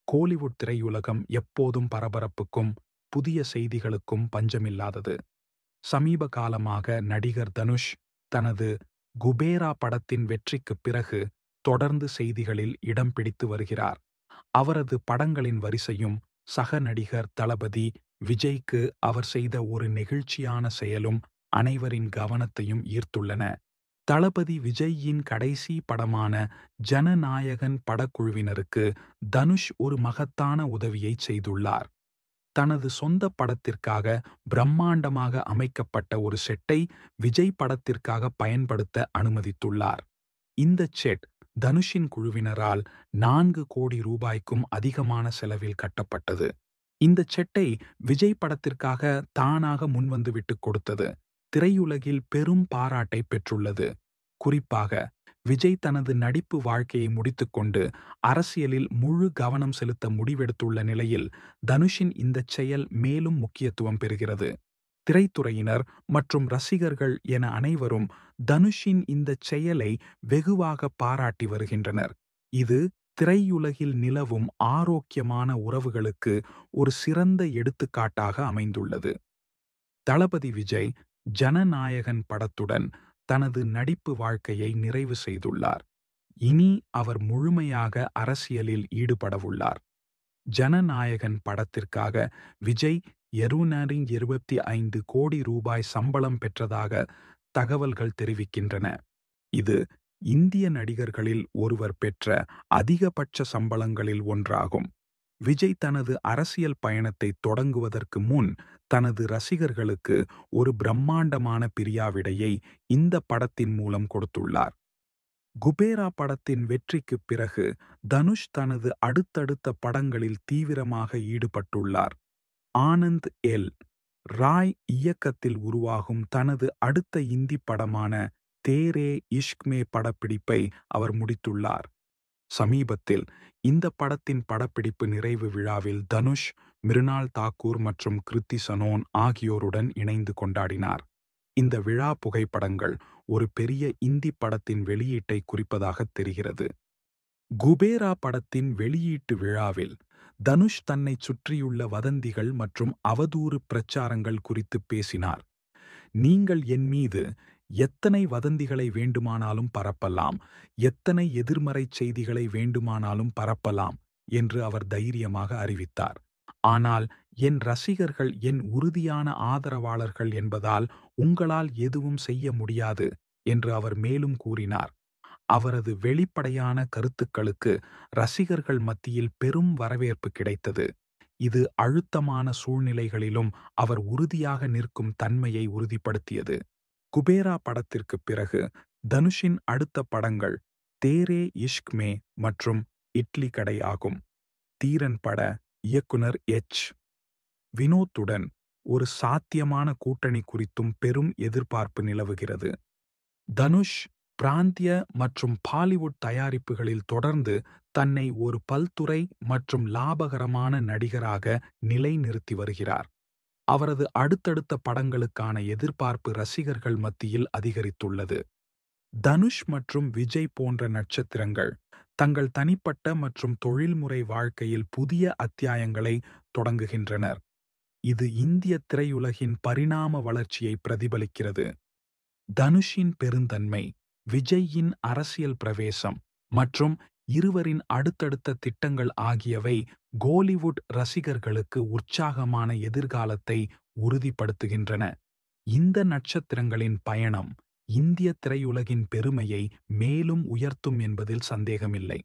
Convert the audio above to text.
கோலிவுட் திரையுலகம் எப்போதும் பரபரப்புக்கும் புதிய செய்திகளுக்கும் பஞ்சமில்லாதது. சமீப காலமாக நடிகர் தனுஷ் தனது குபேரா படத்தின் வெற்றிக்குப் பிறகு தொடர்ந்து செய்திகளில் இடம் பிடித்து வருகிறார். அவரது படங்களின் வரிசையும் சக நடிகர் தளபதி விஜய்க்கு அவர் செய்த ஒரு நெகிழ்ச்சியான செயலும் அனைவரின் கவனத்தையும் ஈர்த்துள்ளன. தளபதி விஜய்யின் கடைசி படமான ஜனநாயகன் படக்குழுவினருக்கு தனுஷ் ஒரு மகத்தான உதவியை செய்துள்ளார். தனது சொந்த படத்திற்காக பிரம்மாண்டமாக அமைக்கப்பட்ட ஒரு செட்டை விஜய் படத்திற்காக பயன்படுத்த அனுமதித்துள்ளார். இந்த செட் தனுஷின் குழுவினரால் 4 கோடி ரூபாய்க்கும் அதிகமான செலவில் கட்டப்பட்டது. இந்த செட்டை விஜய் படத்திற்காக தானாக முன்வந்து விட்டுக் கொடுத்தது திரையுலகில் பெரும் பாராட்டை பெற்றுள்ளது. குறிப்பாக விஜய் தனது நடிப்பு வாழ்க்கையை முடித்துக்கொண்டு அரசியலில் முழு கவனம் செலுத்த முடிவெடுத்துள்ள நிலையில் தனுஷின் இந்த செயல் மேலும் முக்கியத்துவம் பெறுகிறது. திரைத்துறையினர் மற்றும் ரசிகர்கள் என அனைவரும் தனுஷின் இந்த செயலை வெகுவாக பாராட்டி வருகின்றனர். இது திரையுலகில் நிலவும் ஆரோக்கியமான உறவுகளுக்கு ஒரு சிறந்த எடுத்துக்காட்டாக அமைந்துள்ளது. தளபதி விஜய் ஜனநாயகன் படத்துடன் தனது நடிப்பு வாழ்க்கையை நிறைவு செய்துள்ளார். இனி அவர் முழுமையாக அரசியலில் ஈடுபடவுள்ளார். ஜனநாயகன் படத்திற்காக விஜய் 225 கோடி ரூபாய் சம்பளம் பெற்றதாக தகவல்கள் தெரிவிக்கின்றன. இது இந்திய நடிகர்களில் ஒருவர் பெற்ற அதிகபட்ச சம்பளங்களில் ஒன்றாகும். விஜய் தனது அரசியல் பயணத்தை தொடங்குவதற்கு முன் தனது ரசிகர்களுக்கு ஒரு பிரம்மாண்டமான பிரியாவிடையை இந்த படத்தின் மூலம் கொடுத்துள்ளார். குபேரா படத்தின் வெற்றிக்குப் பிறகு தனுஷ் தனது அடுத்தடுத்த படங்களில் தீவிரமாக ஈடுபட்டுள்ளார். ஆனந்த் எல். ராய் இயக்கத்தில் உருவாகும் தனது அடுத்த இந்தி படமான தேரே இஷ்க் மே படப்பிடிப்பை அவர் முடித்துள்ளார். சமீபத்தில் இந்த படத்தின் படப்பிடிப்பு நிறைவு விழாவில் தனுஷ் மிருனாள் தாக்கூர் மற்றும் கிருத்தி சனோன் ஆகியோருடன் இணைந்து கொண்டாடினார். இந்த விழா புகைப்படங்கள் ஒரு பெரிய இந்தி படத்தின் வெளியீட்டை குறிப்பதாக தெரிகிறது. குபேரா படத்தின் வெளியீட்டு விழாவில் தனுஷ் தன்னை சுற்றியுள்ள வதந்திகள் மற்றும் அவதூறு பிரச்சாரங்கள் குறித்து பேசினார். நீங்கள் என் மீது எத்தனை வதந்திகளை வேண்டுமானாலும் பரப்பலாம், எத்தனை எதிர்மறை செய்திகளை வேண்டுமானாலும் பரப்பலாம் என்று அவர் தைரியமாக அறிவித்தார். ஆனால் என் ரசிகர்கள் என் உறுதியான ஆதரவாளர்கள் என்பதால் உங்களால் எதுவும் செய்ய முடியாது என்று அவர் மேலும் கூறினார். அவரது வெளிப்படையான கருத்துக்களுக்கு ரசிகர்கள் மத்தியில் பெரும் வரவேற்பு கிடைத்தது. இது அழுத்தமான சூழ்நிலைகளிலும் அவர் உறுதியாக நிற்கும் தன்மையை உறுதிப்படுத்தியது. குபேரா படத்திற்குப் பிறகு தனுஷின் அடுத்த படங்கள் தேரே இஷ்க் மே மற்றும் இட்லி கடை ஆகும். தீரன் பட இயக்குனர் எச். வினோத்துடன் ஒரு சாத்தியமான கூட்டணி குறித்தும் பெரும் எதிர்பார்ப்பு நிலவுகிறது. தனுஷ் பிராந்திய மற்றும் பாலிவுட் தயாரிப்புகளில் தொடர்ந்து தன்னை ஒரு பல்துறை மற்றும் லாபகரமான நடிகராக நிலைநிறுத்தி வருகிறார். அவரது அடுத்தடுத்த படங்களுக்கான எதிர்பார்ப்பு ரசிகர்கள் மத்தியில் அதிகரித்துள்ளது. தனுஷ் மற்றும் விஜய் போன்ற நட்சத்திரங்கள் தங்கள் தனிப்பட்ட மற்றும் தொழில்முறை வாழ்க்கையில் புதிய அத்தியாயங்களை தொடங்குகின்றனர். இது இந்திய திரையுலகின் பரிணாம வளர்ச்சியை பிரதிபலிக்கிறது. தனுஷின் பெருந்தன்மை, விஜய்யின் அரசியல் பிரவேசம் மற்றும் இருவரின் அடுத்தடுத்த திட்டங்கள் ஆகியவை கோலிவுட் ரசிகர்களுக்கு உற்சாகமான எதிர்காலத்தை உறுதிப்படுத்துகின்றன. இந்த நட்சத்திரங்களின் பயணம் இந்திய திரையுலகின் பெருமையை மேலும் உயர்த்தும் என்பதில் சந்தேகமில்லை.